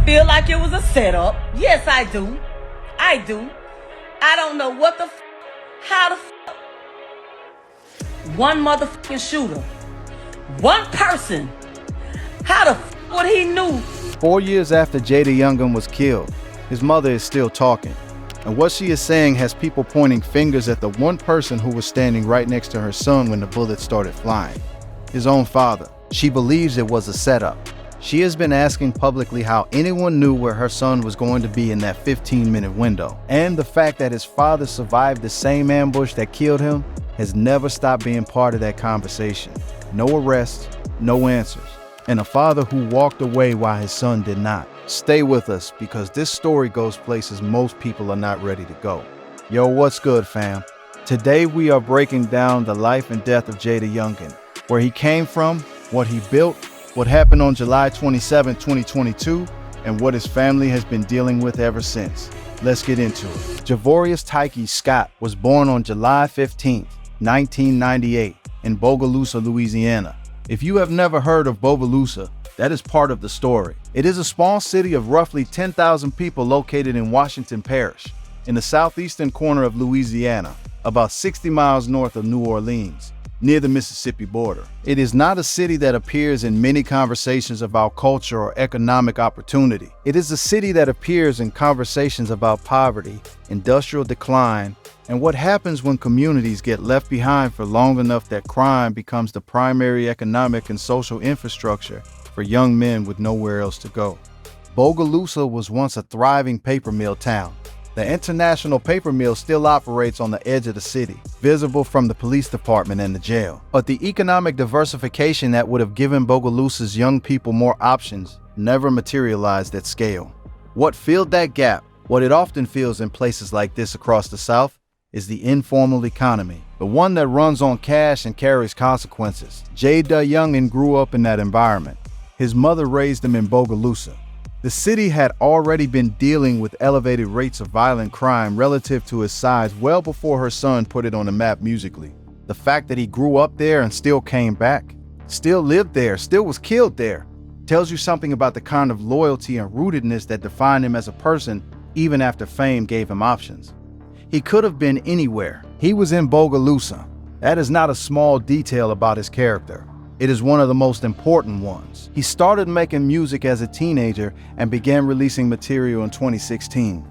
feel like it was a setup. Yes, I do. I do. I don't know what the how the one motherfucking shooter, one person, how the would he knew? 4 years after Jaydayoungins was killed, his mother is still talking. And what she is saying has people pointing fingers at the one person who was standing right next to her son when the bullets started flying. His own father. She believes it was a setup. She has been asking publicly how anyone knew where her son was going to be in that 15-minute window. And the fact that his father survived the same ambush that killed him has never stopped being part of that conversation. No arrests, no answers, and a father who walked away while his son did not. Stay with us because this story goes places most people are not ready to go. Yo, what's good, fam? Today we are breaking down the life and death of Jaydayoungins, where he came from, what he built, what happened on July 27, 2022, and what his family has been dealing with ever since. Let's get into it. Javorius Tyke Scott was born on July 15, 1998, in Bogaloosa, Louisiana. If you have never heard of Bogaloosa, that is part of the story. It is a small city of roughly 10,000 people located in Washington Parish, in the southeastern corner of Louisiana, about 60 miles north of New Orleans, near the Mississippi border. It is not a city that appears in many conversations about culture or economic opportunity. It is a city that appears in conversations about poverty, industrial decline, and what happens when communities get left behind for long enough that crime becomes the primary economic and social infrastructure for young men with nowhere else to go. Bogaloosa was once a thriving paper mill town. The International Paper Mill still operates on the edge of the city, visible from the police department and the jail. But the economic diversification that would have given Bogaloosa's young people more options never materialized at scale. What filled that gap, what it often feels in places like this across the South, is the informal economy, the one that runs on cash and carries consequences. Jaydayoungins grew up in that environment. His mother raised him in Bogaloosa. The city had already been dealing with elevated rates of violent crime relative to his size well before her son put it on the map musically. The fact that he grew up there and still came back, still lived there, still was killed there, tells you something about the kind of loyalty and rootedness that defined him as a person even after fame gave him options. He could have been anywhere. He was in Bogaloosa. That is not a small detail about his character. It is one of the most important ones. He started making music as a teenager and began releasing material in 2016.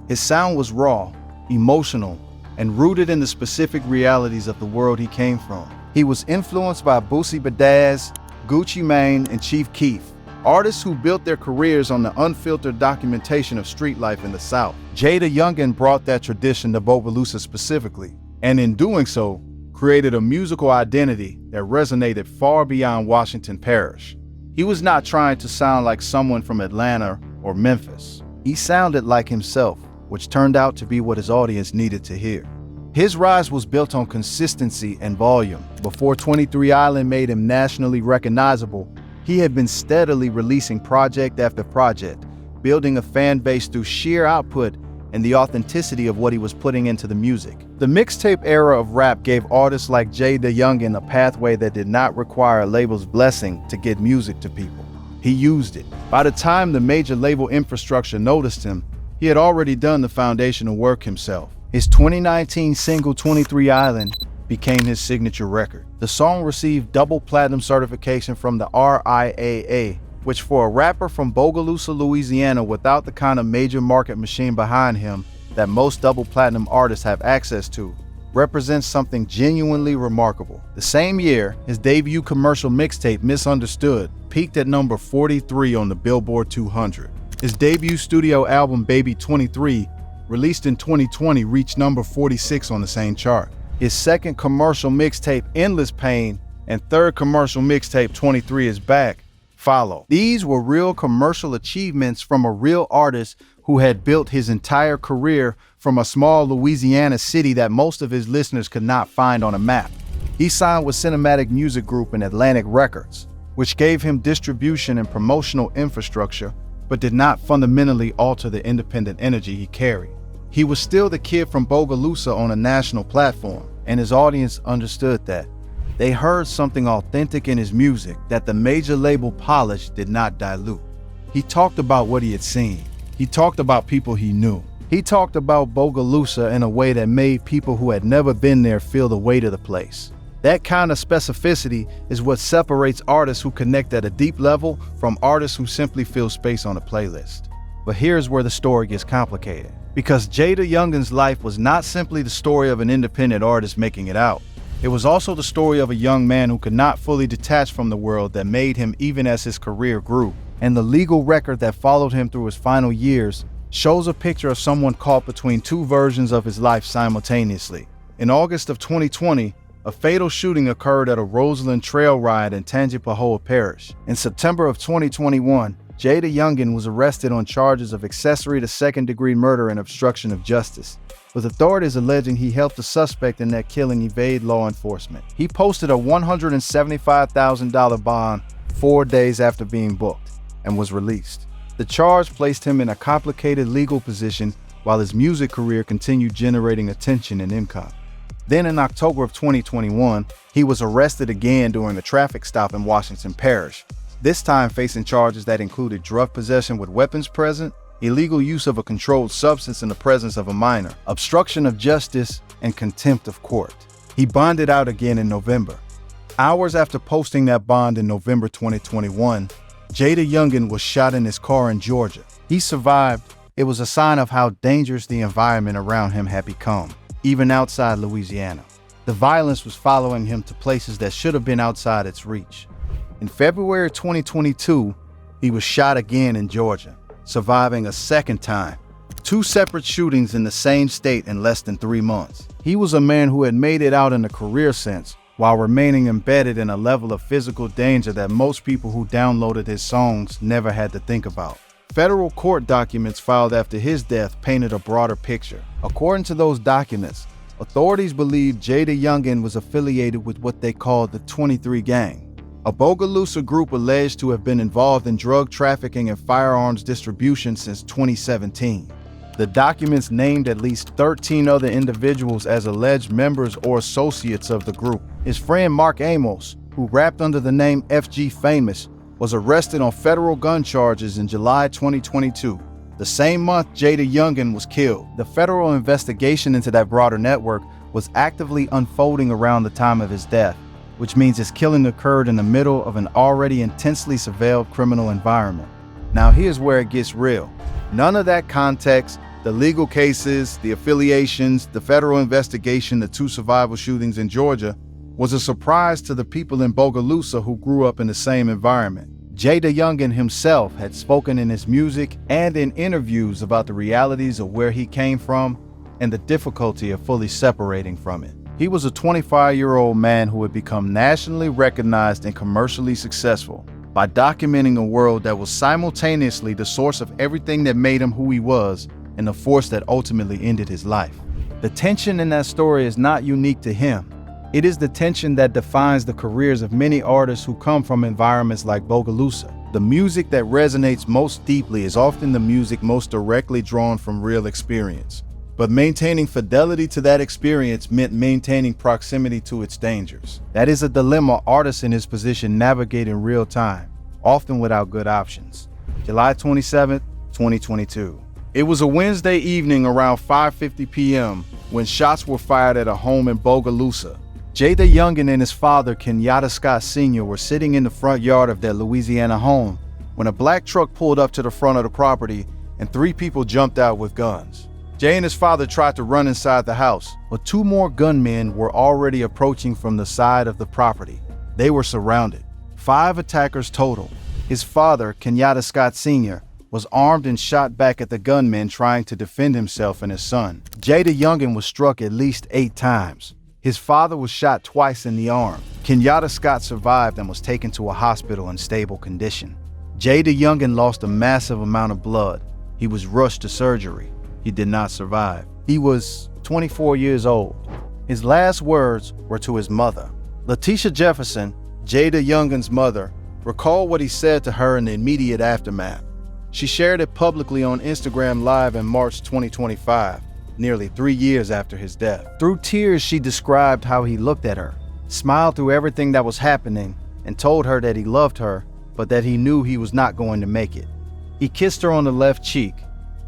His sound was raw, emotional, and rooted in the specific realities of the world he came from. He was influenced by Boosie Badazz, Gucci Mane, and Chief Keef, artists who built their careers on the unfiltered documentation of street life in the South. Jaydayoungins brought that tradition to Bogaloosa specifically, and in doing so, created a musical identity that resonated far beyond Washington Parish. He was not trying to sound like someone from Atlanta or Memphis. He sounded like himself, which turned out to be what his audience needed to hear. His rise was built on consistency and volume. Before 23 Island made him nationally recognizable, he had been steadily releasing project after project, building a fan base through sheer output and the authenticity of what he was putting into the music. The mixtape era of rap gave artists like Jaydayoungins a pathway that did not require a label's blessing to get music to people. He used it. By the time the major label infrastructure noticed him, he had already done the foundational work himself. His 2019 single 23 Island became his signature record. The song received double platinum certification from the RIAA, which for a rapper from Bogaloosa, Louisiana, without the kind of major market machine behind him that most double platinum artists have access to, represents something genuinely remarkable. The same year, his debut commercial mixtape, Misunderstood, peaked at number 43 on the Billboard 200. His debut studio album, Baby 23, released in 2020, reached number 46 on the same chart. His second commercial mixtape, Endless Pain, and third commercial mixtape, 23 Is Back, follow. These were real commercial achievements from a real artist who had built his entire career from a small Louisiana city that most of his listeners could not find on a map. He signed with Cinematic Music Group and Atlantic Records, which gave him distribution and promotional infrastructure, but did not fundamentally alter the independent energy he carried. He was still the kid from Bogaloosa on a national platform, and his audience understood that. They heard something authentic in his music that the major label polish did not dilute. He talked about what he had seen. He talked about people he knew. He talked about Bogaloosa in a way that made people who had never been there feel the weight of the place. That kind of specificity is what separates artists who connect at a deep level from artists who simply fill space on a playlist. But here's where the story gets complicated. Because Jaydayoungins' life was not simply the story of an independent artist making it out. It was also the story of a young man who could not fully detach from the world that made him even as his career grew. And the legal record that followed him through his final years shows a picture of someone caught between two versions of his life simultaneously. In August of 2020, a fatal shooting occurred at a Roseland trail ride in Tangipahoa Parish. In September of 2021, Jaydayoungins was arrested on charges of accessory to second-degree murder and obstruction of justice, with authorities alleging he helped the suspect in that killing evade law enforcement. He posted a $175,000 bond 4 days after being booked and was released. The charge placed him in a complicated legal position while his music career continued generating attention and income. Then in October of 2021, he was arrested again during a traffic stop in Washington Parish, this time facing charges that included drug possession with weapons present, illegal use of a controlled substance in the presence of a minor, obstruction of justice, and contempt of court. He bonded out again in November. Hours after posting that bond in November 2021, Jaydayoungins was shot in his car in Georgia. He survived. It was a sign of how dangerous the environment around him had become, even outside Louisiana. The violence was following him to places that should have been outside its reach. In February 2022, he was shot again in Georgia, surviving a second time. 2 separate shootings in the same state in less than 3 months. He was a man who had made it out in a career sense, while remaining embedded in a level of physical danger that most people who downloaded his songs never had to think about. Federal court documents filed after his death painted a broader picture. According to those documents, authorities believed Jaydayoungins was affiliated with what they called the 23 Gang, a Bogaloosa group alleged to have been involved in drug trafficking and firearms distribution since 2017. The documents named at least 13 other individuals as alleged members or associates of the group. His friend Mark Amos, who rapped under the name FG Famous, was arrested on federal gun charges in July 2022. The same month Jaydayoungins was killed. The federal investigation into that broader network was actively unfolding around the time of his death, which means his killing occurred in the middle of an already intensely surveilled criminal environment. Now here's where it gets real. None of that context, the legal cases, the affiliations, the federal investigation, the 2 survival shootings in Georgia, was a surprise to the people in Bogaloosa who grew up in the same environment. Jaydayoungins himself had spoken in his music and in interviews about the realities of where he came from and the difficulty of fully separating from it. He was a 25-year-old man who had become nationally recognized and commercially successful by documenting a world that was simultaneously the source of everything that made him who he was and the force that ultimately ended his life. The tension in that story is not unique to him. It is the tension that defines the careers of many artists who come from environments like Bogaloosa. The music that resonates most deeply is often the music most directly drawn from real experience. But maintaining fidelity to that experience meant maintaining proximity to its dangers. That is a dilemma artists in his position navigate in real time, often without good options. July 27, 2022. It was a Wednesday evening around 5:50 p.m. when shots were fired at a home in Bogaloosa. Jaydayoungins and his father, Kenyatta Scott Sr., were sitting in the front yard of their Louisiana home when a black truck pulled up to the front of the property and 3 people jumped out with guns. Jay and his father tried to run inside the house, but 2 more gunmen were already approaching from the side of the property. They were surrounded. 5 attackers total. His father, Kenyatta Scott Sr., was armed and shot back at the gunmen trying to defend himself and his son. Jaydayoungins was struck at least 8 times. His father was shot twice in the arm. Kenyatta Scott survived and was taken to a hospital in stable condition. Jaydayoungins lost a massive amount of blood. He was rushed to surgery. He did not survive. He was 24 years old. His last words were to his mother. Letitia Jefferson, Jaydayoungins' mother, recalled what he said to her in the immediate aftermath. She shared it publicly on Instagram Live in March 2025, nearly 3 years after his death. Through tears, she described how he looked at her, smiled through everything that was happening, and told her that he loved her, but that he knew he was not going to make it. He kissed her on the left cheek.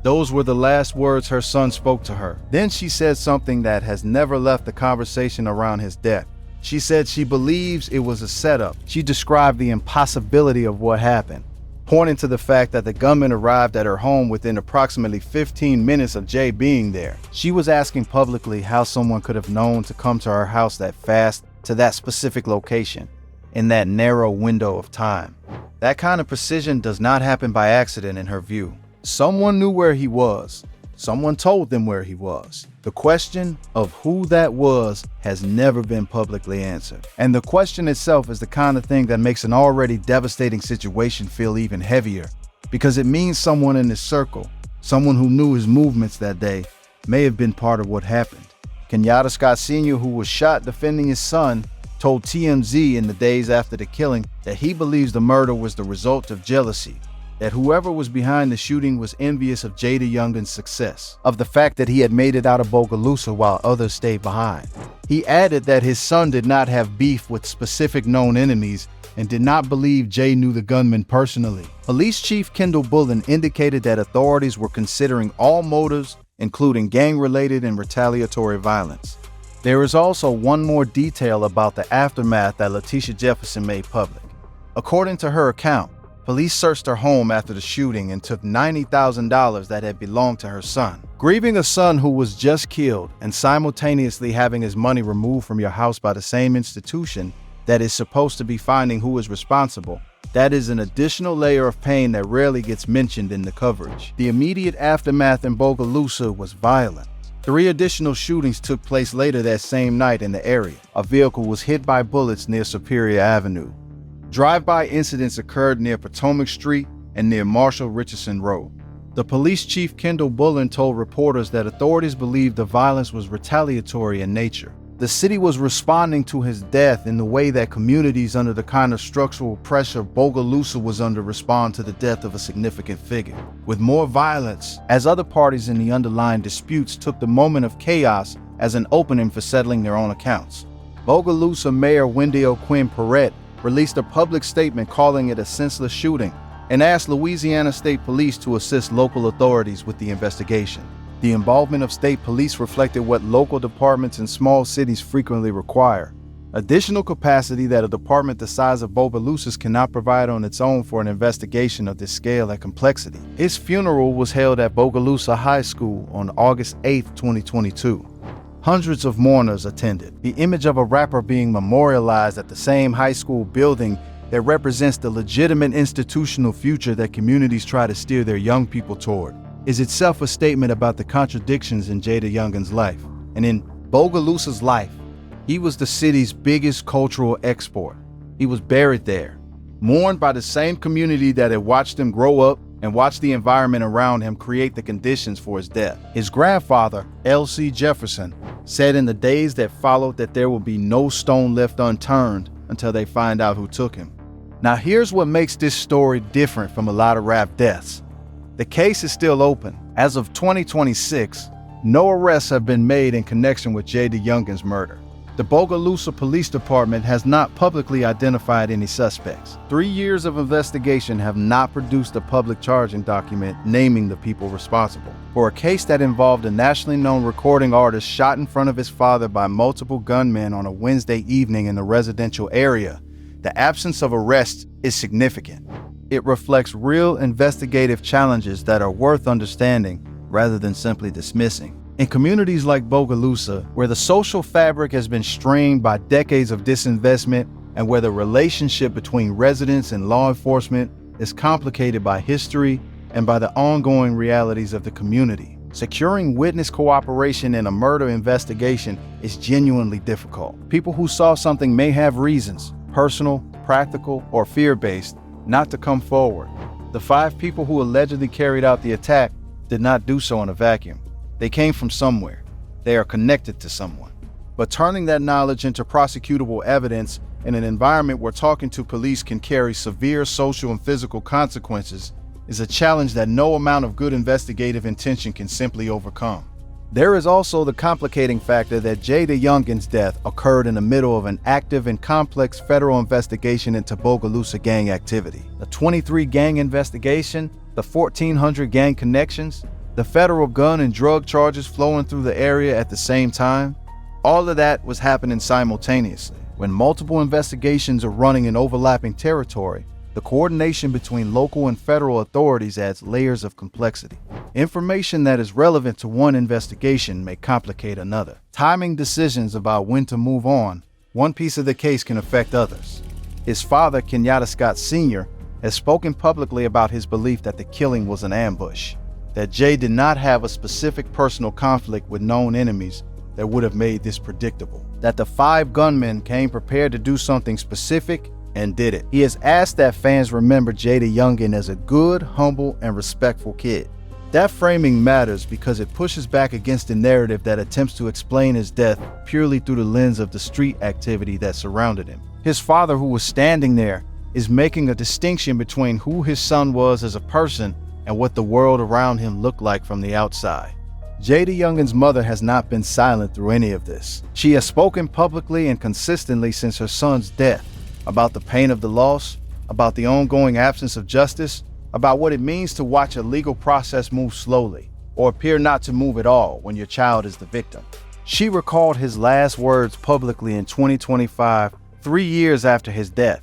Those were the last words her son spoke to her. Then she said something that has never left the conversation around his death. She said she believes it was a setup. She described the impossibility of what happened, pointing to the fact that the gunman arrived at her home within approximately 15 minutes of Jay being there. She was asking publicly how someone could have known to come to her house that fast to that specific location in that narrow window of time. That kind of precision does not happen by accident in her view. Someone knew where he was. Someone told them where he was. The question of who that was has never been publicly answered. And the question itself is the kind of thing that makes an already devastating situation feel even heavier, because it means someone in his circle, someone who knew his movements that day, may have been part of what happened. Kenyatta Scott Sr., who was shot defending his son, told TMZ in the days after the killing that he believes the murder was the result of jealousy, that whoever was behind the shooting was envious of Jaydayoungins' success, of the fact that he had made it out of Bogaloosa while others stayed behind. He added that his son did not have beef with specific known enemies and did not believe Jay knew the gunman personally. Police Chief Kendall Bullen indicated that authorities were considering all motives, including gang-related and retaliatory violence. There is also one more detail about the aftermath that Letitia Jefferson made public. According to her account, police searched her home after the shooting and took $90,000 that had belonged to her son. Grieving a son who was just killed and simultaneously having his money removed from your house by the same institution that is supposed to be finding who is responsible, that is an additional layer of pain that rarely gets mentioned in the coverage. The immediate aftermath in Bogaloosa was violent. 3 additional shootings took place later that same night in the area. A vehicle was hit by bullets near Superior Avenue. Drive-by incidents occurred near Potomac Street and near Marshall Richardson Road. The police chief Kendall Bullen told reporters that authorities believed the violence was retaliatory in nature. The city was responding to his death in the way that communities under the kind of structural pressure Bogaloosa was under respond to the death of a significant figure, with more violence, as other parties in the underlying disputes took the moment of chaos as an opening for settling their own accounts. Bogaloosa Mayor Wendy O'Quinn Perrette released a public statement calling it a senseless shooting and asked Louisiana State Police to assist local authorities with the investigation. The involvement of state police reflected what local departments in small cities frequently require: additional capacity that a department the size of Bogaloosa's cannot provide on its own for an investigation of this scale and complexity. His funeral was held at Bogaloosa High School on August 8, 2022. Hundreds of mourners attended. The image of a rapper being memorialized at the same high school building that represents the legitimate institutional future that communities try to steer their young people toward is itself a statement about the contradictions in Jaydayoungins' life. And in Bogaloosa's life, he was the city's biggest cultural export. He was buried there, mourned by the same community that had watched him grow up and watched the environment around him create the conditions for his death. His grandfather, L.C. Jefferson, said in the days that followed that there will be no stone left unturned until they find out who took him. Now here's what makes this story different from a lot of rap deaths. The case is still open. As of 2026, no arrests have been made in connection with Jaydayoungins' murder. The Bogaloosa Police Department has not publicly identified any suspects. 3 years of investigation have not produced a public charging document naming the people responsible. For a case that involved a nationally known recording artist shot in front of his father by multiple gunmen on a Wednesday evening in the residential area, the absence of arrests is significant. It reflects real investigative challenges that are worth understanding rather than simply dismissing. In communities like Bogaloosa, where the social fabric has been strained by decades of disinvestment and where the relationship between residents and law enforcement is complicated by history and by the ongoing realities of the community, securing witness cooperation in a murder investigation is genuinely difficult. People who saw something may have reasons, personal, practical, or fear-based, not to come forward. The 5 people who allegedly carried out the attack did not do so in a vacuum. They came from somewhere. They are connected to someone. But turning that knowledge into prosecutable evidence in an environment where talking to police can carry severe social and physical consequences is a challenge that no amount of good investigative intention can simply overcome. There is also the complicating factor that Jaydayoungins' death occurred in the middle of an active and complex federal investigation into Bogaloosa gang activity. A 23 gang investigation the 1,400 gang connections, the federal gun and drug charges flowing through the area at the same time. All of that was happening simultaneously. When multiple investigations are running in overlapping territory, the coordination between local and federal authorities adds layers of complexity. Information that is relevant to one investigation may complicate another. Timing decisions about when to move on, one piece of the case can affect others. His father, Kenyatta Scott Sr., has spoken publicly about his belief that the killing was an ambush, that Jay did not have a specific personal conflict with known enemies that would have made this predictable, that the 5 gunmen came prepared to do something specific and did it. He has asked that fans remember Jaydayoungins as a good, humble, and respectful kid. That framing matters because it pushes back against a narrative that attempts to explain his death purely through the lens of the street activity that surrounded him. His father, who was standing there, is making a distinction between who his son was as a person and what the world around him looked like from the outside. Jaydayoungins' mother has not been silent through any of this. She has spoken publicly and consistently since her son's death about the pain of the loss, about the ongoing absence of justice, about what it means to watch a legal process move slowly or appear not to move at all when your child is the victim. She recalled his last words publicly in 2025, 3 years after his death,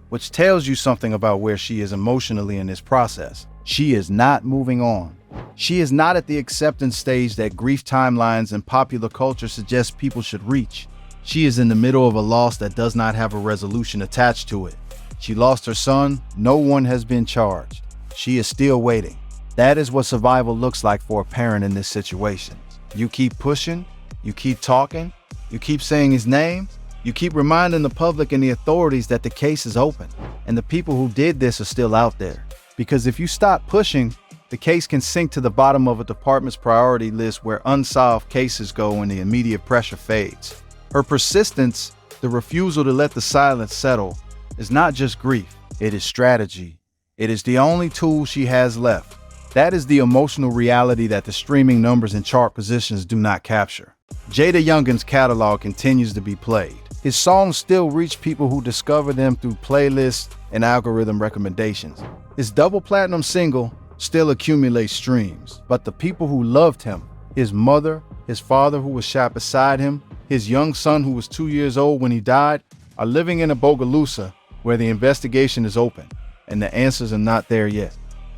which tells you something about where she is emotionally in this process. She is not moving on. She is not at the acceptance stage that grief timelines and popular culture suggest people should reach. She is in the middle of a loss that does not have a resolution attached to it. She lost her son. No one has been charged. She is still waiting. That is what survival looks like for a parent in this situation. You keep pushing, you keep talking, you keep saying his name, you keep reminding the public and the authorities that the case is open, and the people who did this are still out there. Because if you stop pushing, the case can sink to the bottom of a department's priority list where unsolved cases go and the immediate pressure fades. Her persistence, the refusal to let the silence settle, is not just grief, it is strategy. It is the only tool she has left. That is the emotional reality that the streaming numbers and chart positions do not capture. Jaydayoungins' catalog continues to be played. His songs still reach people who discover them through playlists and algorithm recommendations. His double platinum single still accumulates streams, but the people who loved him, his mother, his father who was shot beside him, his young son who was 2 years old when he died, are living in a Bogaloosa where the investigation is open and the answers are not there yet.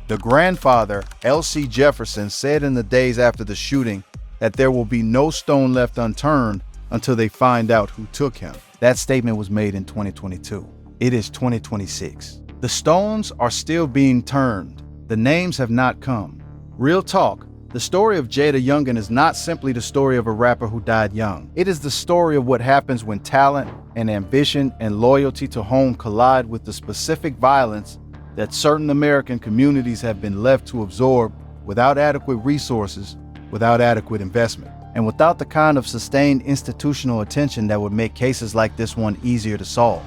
The grandfather, L.C. Jefferson, said in the days after the shooting that there will be no stone left unturned until they find out who took him. That statement was made in 2022. It is 2026. The stones are still being turned. The names have not come. Real talk, the story of Jaydayoungins is not simply the story of a rapper who died young. It is the story of what happens when talent and ambition and loyalty to home collide with the specific violence that certain American communities have been left to absorb without adequate resources, without adequate investment, and without the kind of sustained institutional attention that would make cases like this one easier to solve.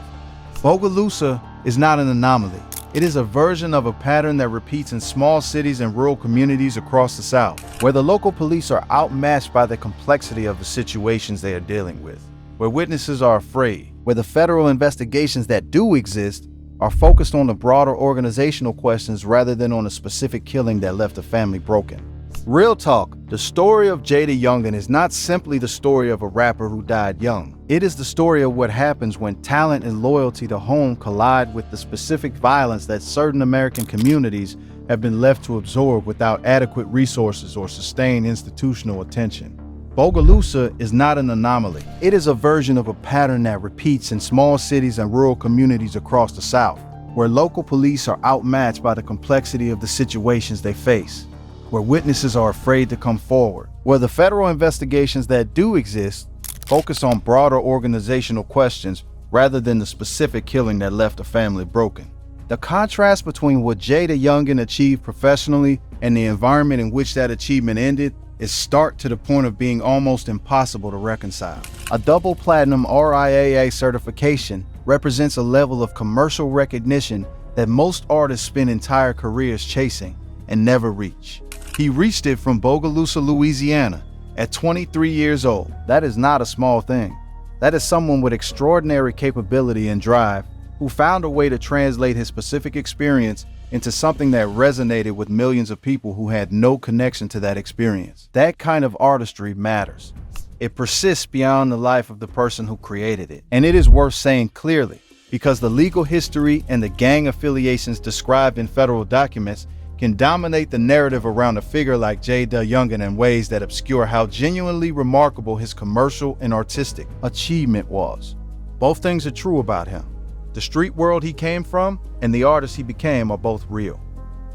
Bogaloosa is not an anomaly. It is a version of a pattern that repeats in small cities and rural communities across the South, where the local police are outmatched by the complexity of the situations they are dealing with, where witnesses are afraid, where the federal investigations that do exist are focused on the broader organizational questions rather than on a specific killing that left a family broken. Real talk, the story of Jaydayoungins is not simply the story of a rapper who died young. It is the story of what happens when talent and loyalty to home collide with the specific violence that certain American communities have been left to absorb without adequate resources or sustained institutional attention. Bogaloosa is not an anomaly. It is a version of a pattern that repeats in small cities and rural communities across the South, where local police are outmatched by the complexity of the situations they face, where witnesses are afraid to come forward, where the federal investigations that do exist focus on broader organizational questions rather than the specific killing that left a family broken. The contrast between what Jaydayoungins achieved professionally and the environment in which that achievement ended is stark to the point of being almost impossible to reconcile. A double platinum RIAA certification represents a level of commercial recognition that most artists spend entire careers chasing and never reach. He reached it from Bogaloosa, Louisiana, at 23 years old. That is not a small thing. That is someone with extraordinary capability and drive who found a way to translate his specific experience into something that resonated with millions of people who had no connection to that experience. That kind of artistry matters. It persists beyond the life of the person who created it. And it is worth saying clearly, because the legal history and the gang affiliations described in federal documents can dominate the narrative around a figure like Jaydayoungins in ways that obscure how genuinely remarkable his commercial and artistic achievement was. Both things are true about him. The street world he came from and the artist he became are both real.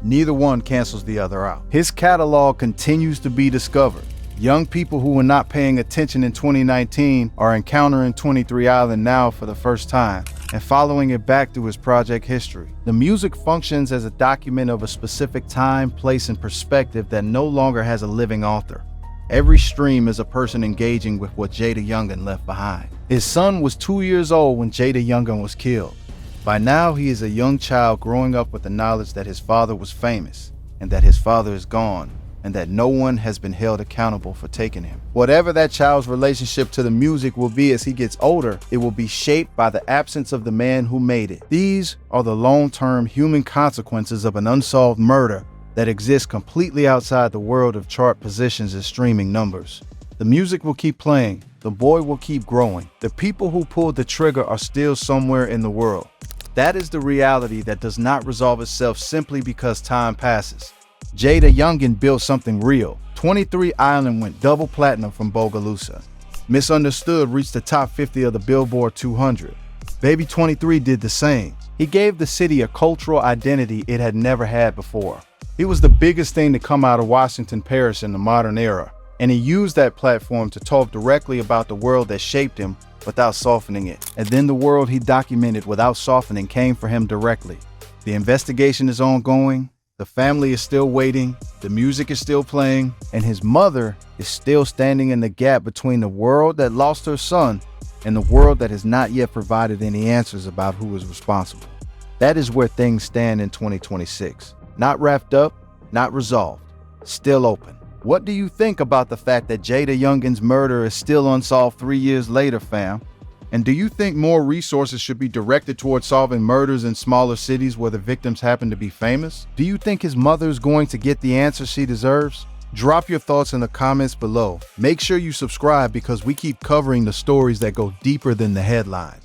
Neither one cancels the other out. His catalog continues to be discovered. Young people who were not paying attention in 2019 are encountering 23 Island now for the first time and following it back through his project history. The music functions as a document of a specific time, place, and perspective that no longer has a living author. Every stream is a person engaging with what Jaydayoungins left behind. His son was 2 years old when Jaydayoungins was killed. By now, he is a young child growing up with the knowledge that his father was famous and that his father is gone, and that no one has been held accountable for taking him. Whatever that child's relationship to the music will be as he gets older, it will be shaped by the absence of the man who made it. These are the long-term human consequences of an unsolved murder that exists completely outside the world of chart positions and streaming numbers. The music will keep playing, the boy will keep growing. The people who pulled the trigger are still somewhere in the world. That is the reality that does not resolve itself simply because time passes. Jaydayoungins built something real. 23 Island went double platinum from Bogaloosa. Misunderstood reached the top 50 of the Billboard 200. Baby 23 did the same. He gave the city a cultural identity it had never had before. He was the biggest thing to come out of Washington Parish in the modern era, and he used that platform to talk directly about the world that shaped him without softening it. And then the world he documented without softening came for him directly. The investigation is ongoing. The family is still waiting, the music is still playing, and his mother is still standing in the gap between the world that lost her son and the world that has not yet provided any answers about who is responsible. That is where things stand in 2026. Not wrapped up, not resolved, still open. What do you think about the fact that Jaydayoungins' murder is still unsolved 3 years later, fam? And do you think more resources should be directed towards solving murders in smaller cities where the victims happen to be famous? Do you think his mother is going to get the answer she deserves? Drop your thoughts in the comments below. Make sure you subscribe because we keep covering the stories that go deeper than the headlines.